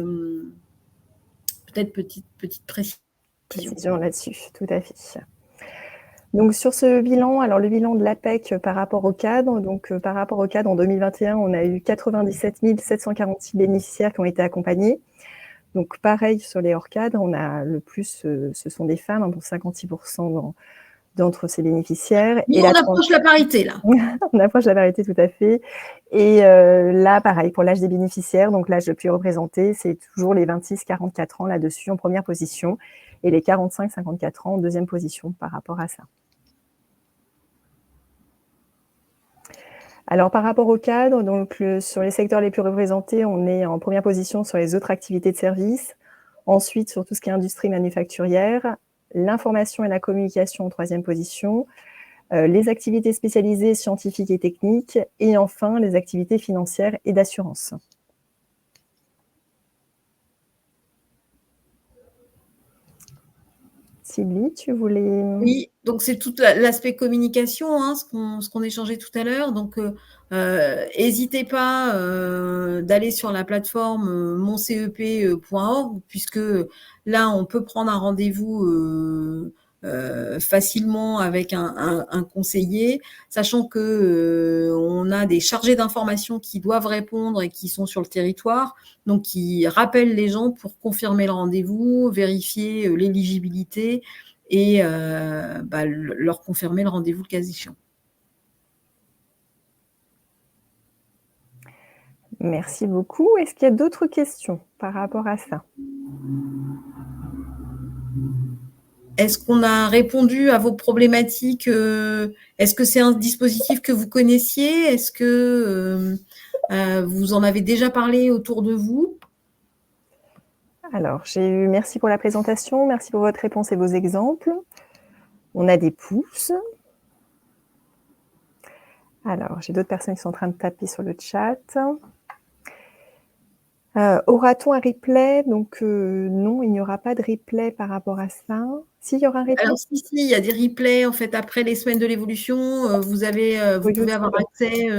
peut-être petite Précision là-dessus, tout à fait. Donc sur ce bilan, alors le bilan de l'APEC par rapport au cadre, donc par rapport au cadre en 2021, on a eu 97 746 bénéficiaires qui ont été accompagnés. Donc pareil sur les hors cadres, on a le plus, ce sont des femmes, pour 56% d'entre ces bénéficiaires. Mais on approche la parité là. On approche la parité, tout à fait. Et là, pareil, pour l'âge des bénéficiaires, donc l'âge le plus représenté, c'est toujours les 26-44 ans là-dessus en première position et les 45-54 ans en deuxième position par rapport à ça. Alors, par rapport au cadre, donc sur les secteurs les plus représentés, on est en première position sur les autres activités de service. Ensuite, sur tout ce qui est industrie manufacturière, l'information et la communication en troisième position, les activités spécialisées scientifiques et techniques, et enfin, les activités financières et d'assurance. Sylvie, tu voulais... Oui, donc c'est tout l'aspect communication, ce qu'on échangeait tout à l'heure. Donc, n'hésitez pas d'aller sur la plateforme moncep.org, puisque là, on peut prendre un rendez-vous facilement avec un conseiller, sachant que on a des chargés d'information qui doivent répondre et qui sont sur le territoire, donc qui rappellent les gens pour confirmer le rendez-vous, vérifier l'éligibilité et leur confirmer le rendez-vous le cas échéant. Merci beaucoup. Est-ce qu'il y a d'autres questions par rapport à ça? Est-ce qu'on a répondu à vos problématiques? Est-ce que c'est un dispositif que vous connaissiez? Est-ce que vous en avez déjà parlé autour de vous? Alors, merci pour la présentation, merci pour votre réponse et vos exemples. On a des pouces. Alors, j'ai d'autres personnes qui sont en train de taper sur le chat. Aura-t-on un replay? Donc, non, il n'y aura pas de replay par rapport à ça. S'il y aura un replay? Alors, si, il y a des replays, en fait, après les semaines de l'évolution, vous pouvez avoir accès.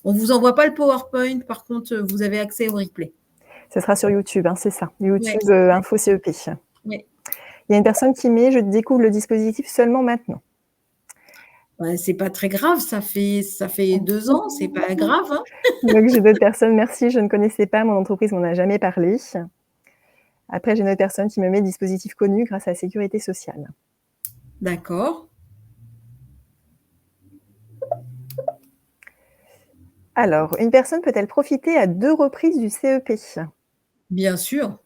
On ne vous envoie pas le PowerPoint, par contre, vous avez accès au replay. Ce sera sur YouTube, c'est ça. YouTube Info CEP. Oui. Il y a une personne qui met « Je découvre le dispositif seulement maintenant ». C'est pas très grave, ça fait 2 ans, c'est pas grave. Donc, j'ai d'autres personnes, merci, je ne connaissais pas, mon entreprise m'en a jamais parlé. Après, j'ai une autre personne qui me met « Dispositif connu grâce à la sécurité sociale ». D'accord. Alors, une personne peut-elle profiter à 2 reprises du CEP? Bien sûr.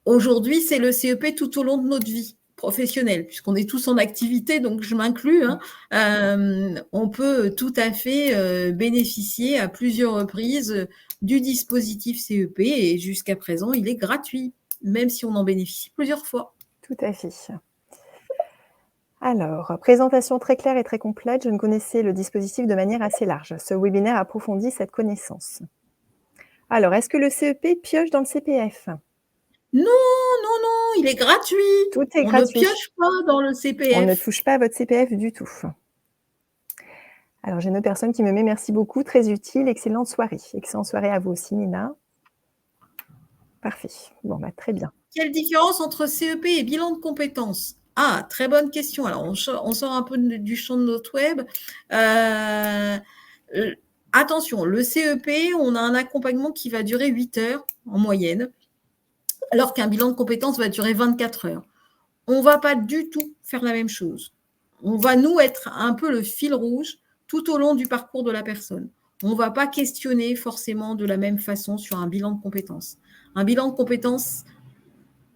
Aujourd'hui, c'est le CEP tout au long de notre vie professionnelle, puisqu'on est tous en activité, donc je m'inclus, hein. On peut tout à fait, bénéficier à plusieurs reprises, du dispositif CEP et jusqu'à présent, il est gratuit, même si on en bénéficie plusieurs fois. Tout à fait. Alors, présentation très claire et très complète, je ne connaissais le dispositif de manière assez large. Ce webinaire approfondit cette connaissance. Alors, est-ce que le CEP pioche dans le CPF? Non, non, non, il est gratuit. Tout est On ne gratuit. pioche pas dans le On ne CPF. touche pas à votre CPF du tout. Alors, j'ai une autre personne qui me met: «Merci beaucoup, très utile, excellente soirée». Excellente soirée à vous aussi, Nina. Parfait. Bon, bah, très bien. Quelle différence entre CEP et bilan de compétences? Ah, très bonne question. Alors, on sort un peu du champ de notre web. Attention, le CEP, on a un accompagnement qui va durer 8 heures en moyenne, alors qu'un bilan de compétences va durer 24 heures. On ne va pas du tout faire la même chose. On va, nous, être un peu le fil rouge tout au long du parcours de la personne. On ne va pas questionner forcément de la même façon sur un bilan de compétences. Un bilan de compétences,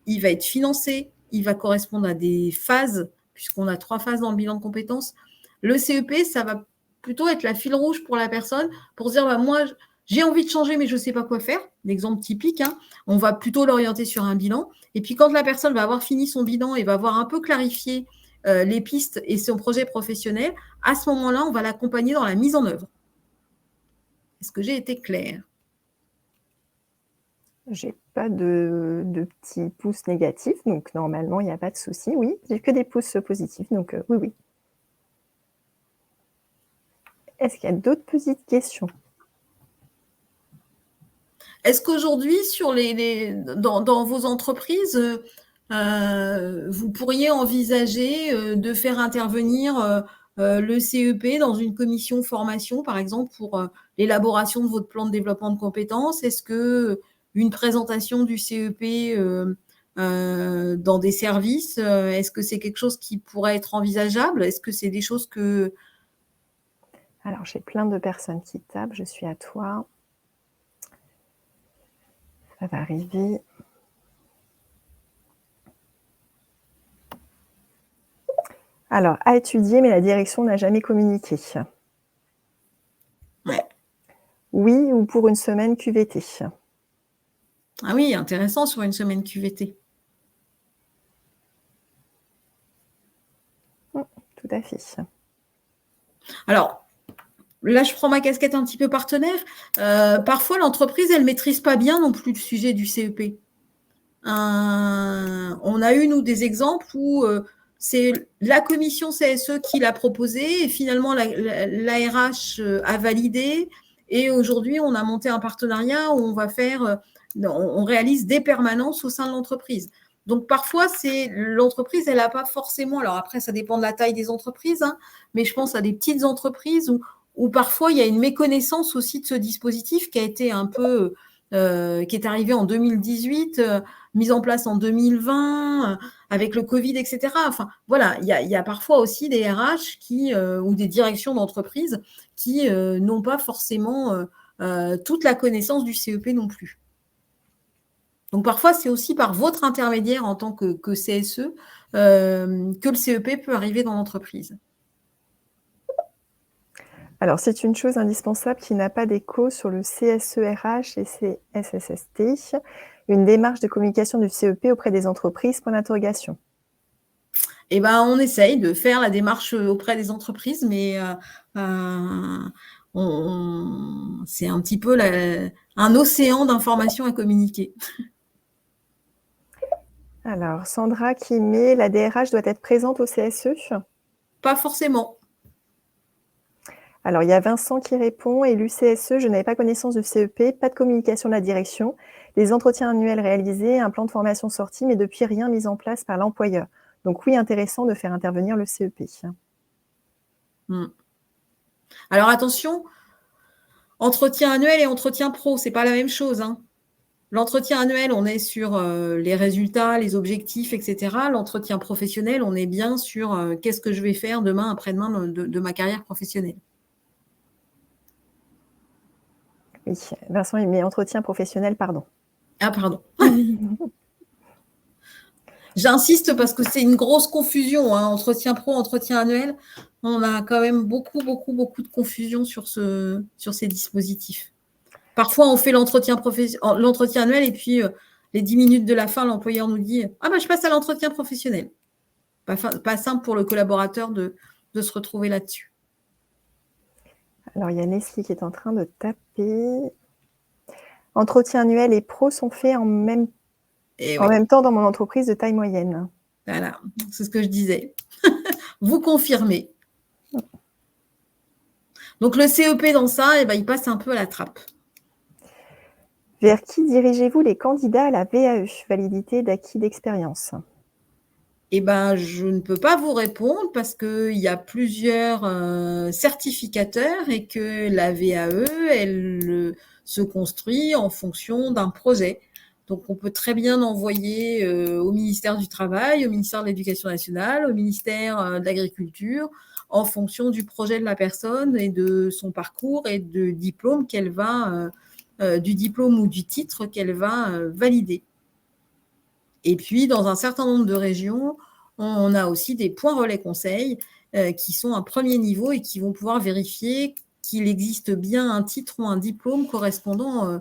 il va être financé, il va correspondre à des phases, puisqu'on a 3 phases dans le bilan de compétences. Le CEP, ça va plutôt être la fil rouge pour la personne, pour se dire, bah, moi, j'ai envie de changer, mais je ne sais pas quoi faire. L'exemple typique, hein, on va plutôt l'orienter sur un bilan. Et puis, quand la personne va avoir fini son bilan et va avoir un peu clarifié les pistes et son projet professionnel, à ce moment-là, on va l'accompagner dans la mise en œuvre. Est-ce que j'ai été claire? J'ai pas de petits pouces négatifs, donc normalement, il n'y a pas de souci. Oui, j'ai que des pouces positifs, donc oui, oui. Est-ce qu'il y a d'autres petites questions? Est-ce qu'aujourd'hui, dans vos entreprises, vous pourriez envisager de faire intervenir le CEP dans une commission formation, par exemple, pour l'élaboration de votre plan de développement de compétences? Est-ce que une présentation du CEP dans des services, est-ce que c'est quelque chose qui pourrait être envisageable? Est-ce que c'est des choses que... Alors, j'ai plein de personnes qui tapent. Je suis à toi. Ça va arriver. Alors, à étudier, mais la direction n'a jamais communiqué. Ouais. Oui, ou pour une semaine QVT. Ah oui, intéressant sur une semaine QVT. Tout à fait. Alors, là, je prends ma casquette un petit peu partenaire. Parfois, l'entreprise, elle ne maîtrise pas bien non plus le sujet du CEP. On a eu, nous, des exemples où c'est la commission CSE qui l'a proposé et finalement, l'ARH a validé. Et aujourd'hui, on a monté un partenariat où on réalise des permanences au sein de l'entreprise. Donc, parfois, l'entreprise, elle n'a pas forcément... Alors après, ça dépend de la taille des entreprises, hein, mais je pense à des petites entreprises où parfois, il y a une méconnaissance aussi de ce dispositif qui a été un peu... qui est arrivé en 2018, mise en place en 2020, avec le Covid, etc. Enfin, voilà, il y a parfois aussi des RH ou des directions d'entreprise qui n'ont pas forcément toute la connaissance du CEP non plus. Donc, parfois, c'est aussi par votre intermédiaire en tant que CSE que le CEP peut arriver dans l'entreprise. Alors, c'est une chose indispensable qui n'a pas d'écho sur le CSE-RH et CSSST, une démarche de communication du CEP auprès des entreprises, point d'interrogation. Eh ben, on essaye de faire la démarche auprès des entreprises, mais c'est un petit peu un océan d'informations à communiquer. Alors, Sandra qui met: la DRH doit être présente au CSE? Pas forcément. Alors, il y a Vincent qui répond: élu CSE, je n'avais pas connaissance du CEP, pas de communication de la direction, les entretiens annuels réalisés, un plan de formation sorti, mais depuis rien mis en place par l'employeur. Donc oui, intéressant de faire intervenir le CEP. Alors attention, entretien annuel et entretien pro, c'est pas la même chose, hein. L'entretien annuel, on est sur les résultats, les objectifs, etc. L'entretien professionnel, on est bien sur qu'est-ce que je vais faire demain, après-demain de ma carrière professionnelle. Oui, Vincent, il met entretien professionnel, pardon. Ah, pardon. J'insiste parce que c'est une grosse confusion, hein, entretien pro, entretien annuel. On a quand même beaucoup de confusion sur ces dispositifs. Parfois, on fait l'entretien annuel et puis les 10 minutes de la fin, l'employeur nous dit « Ah ben, je passe à l'entretien professionnel ». Pas simple pour le collaborateur de se retrouver là-dessus. Alors, il y a Leslie qui est en train de taper. Entretien annuel et pro sont faits en même temps dans mon entreprise de taille moyenne. Voilà, c'est ce que je disais. Vous confirmez. Donc, le CEP dans ça, il passe un peu à la trappe. Vers qui dirigez-vous les candidats à la VAE, validité d'acquis d'expérience? Je ne peux pas vous répondre parce qu'il y a plusieurs certificateurs et que la VAE, elle se construit en fonction d'un projet. Donc, on peut très bien envoyer au ministère du Travail, au ministère de l'Éducation nationale, au ministère de l'Agriculture, en fonction du projet de la personne et de son parcours et du diplôme ou du titre qu'elle va valider. Et puis, dans un certain nombre de régions, on a aussi des points relais conseils qui sont un premier niveau et qui vont pouvoir vérifier qu'il existe bien un titre ou un diplôme correspondant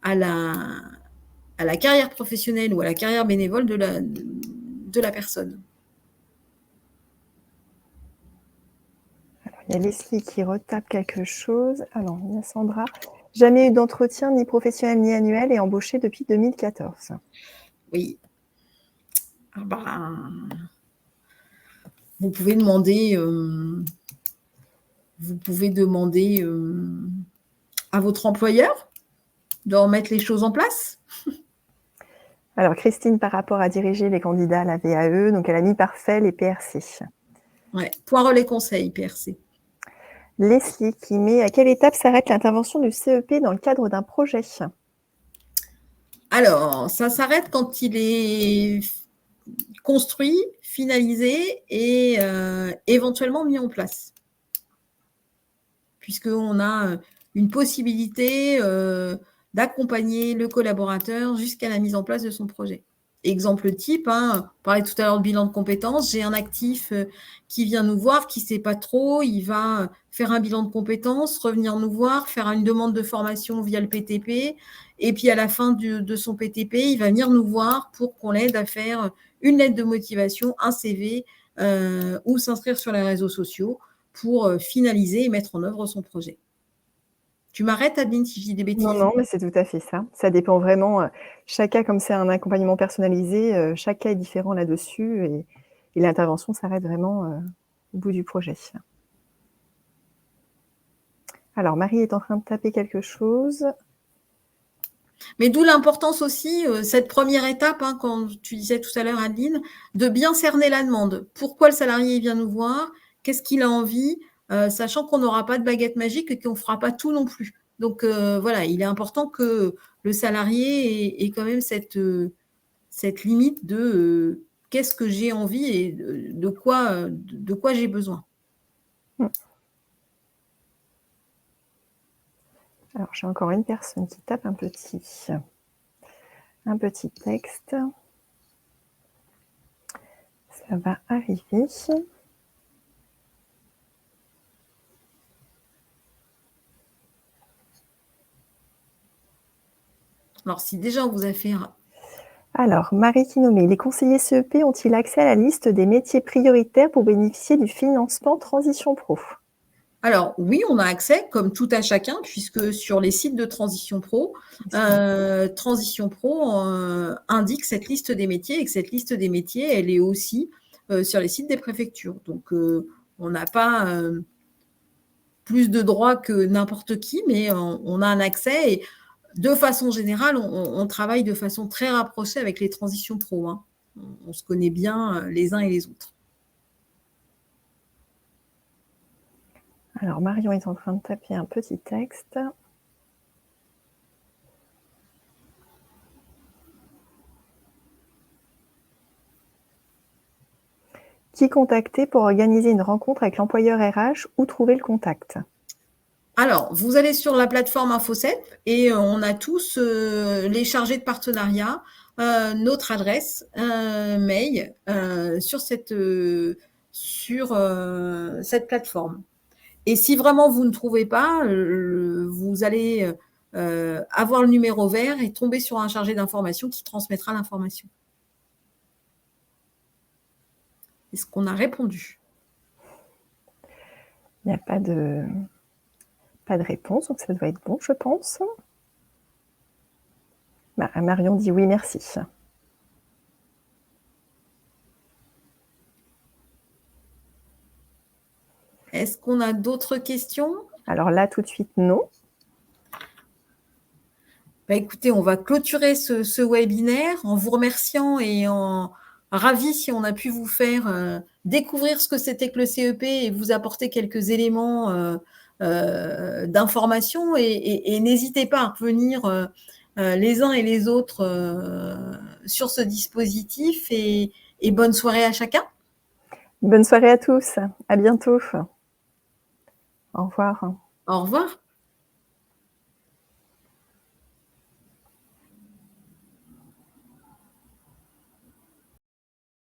à la carrière professionnelle ou à la carrière bénévole de la personne. Alors, il y a Leslie qui retape quelque chose. Alors, il y a Sandra. Jamais eu d'entretien ni professionnel ni annuel et embauché depuis 2014. Oui. Vous pouvez demander à votre employeur de remettre les choses en place. Alors, Christine, par rapport à diriger les candidats à la VAE, donc elle a mis parfait les PRC. Ouais, point relais conseil, PRC. Leslie qui met à quelle étape s'arrête l'intervention du CEP dans le cadre d'un projet? Alors, ça s'arrête quand il est construit, finalisé et éventuellement mis en place. Puisqu'on a une possibilité d'accompagner le collaborateur jusqu'à la mise en place de son projet. Exemple type, on parlait tout à l'heure de bilan de compétences, j'ai un actif qui vient nous voir, qui ne sait pas trop, il va faire un bilan de compétences, revenir nous voir, faire une demande de formation via le PTP, et puis à la fin de son PTP, il va venir nous voir pour qu'on l'aide à faire une lettre de motivation, un CV ou s'inscrire sur les réseaux sociaux pour finaliser et mettre en œuvre son projet. Tu m'arrêtes, Adeline, si je dis des bêtises? Non, mais c'est tout à fait ça. Ça dépend vraiment. Chaque cas, comme c'est un accompagnement personnalisé, chaque cas est différent là-dessus et l'intervention s'arrête vraiment au bout du projet. Alors, Marie est en train de taper quelque chose. Mais d'où l'importance aussi, cette première étape, quand tu disais tout à l'heure, Adeline, de bien cerner la demande. Pourquoi le salarié vient nous voir? Qu'est-ce qu'il a envie? Sachant qu'on n'aura pas de baguette magique et qu'on ne fera pas tout non plus. Donc, voilà, il est important que le salarié ait quand même cette limite de qu'est-ce que j'ai envie et de quoi j'ai besoin. Alors, j'ai encore une personne qui tape un petit texte. Ça va arriver. Alors, si déjà on vous a fait Alors, Marie qui nous met, les conseillers CEP ont-ils accès à la liste des métiers prioritaires pour bénéficier du financement Transition Pro? Alors, oui, on a accès, comme tout à chacun, puisque sur les sites de Transition Pro, indique cette liste des métiers et que cette liste des métiers, elle est aussi sur les sites des préfectures. Donc, on n'a pas plus de droits que n'importe qui, mais on a un accès et de façon générale, on travaille de façon très rapprochée avec les Transitions Pro. On se connaît bien les uns et les autres. Alors, Marion est en train de taper un petit texte. Qui contacter pour organiser une rencontre avec l'employeur RH ou trouver le contact? Alors, vous allez sur la plateforme InfoCep et on a tous les chargés de partenariat, notre adresse mail sur cette plateforme. Et si vraiment vous ne trouvez pas, vous allez avoir le numéro vert et tomber sur un chargé d'information qui transmettra l'information. Est-ce qu'on a répondu? Il n'y a pas de réponse, donc ça doit être bon, je pense. Marion dit oui, merci. Est-ce qu'on a d'autres questions? Alors là, tout de suite, non. Écoutez, on va clôturer ce webinaire en vous remerciant et en ravi si on a pu vous faire découvrir ce que c'était que le CEP et vous apporter quelques éléments d'information. Et n'hésitez pas à revenir les uns et les autres sur ce dispositif. Et bonne soirée à chacun. Bonne soirée à tous. À bientôt. Au revoir. Au revoir.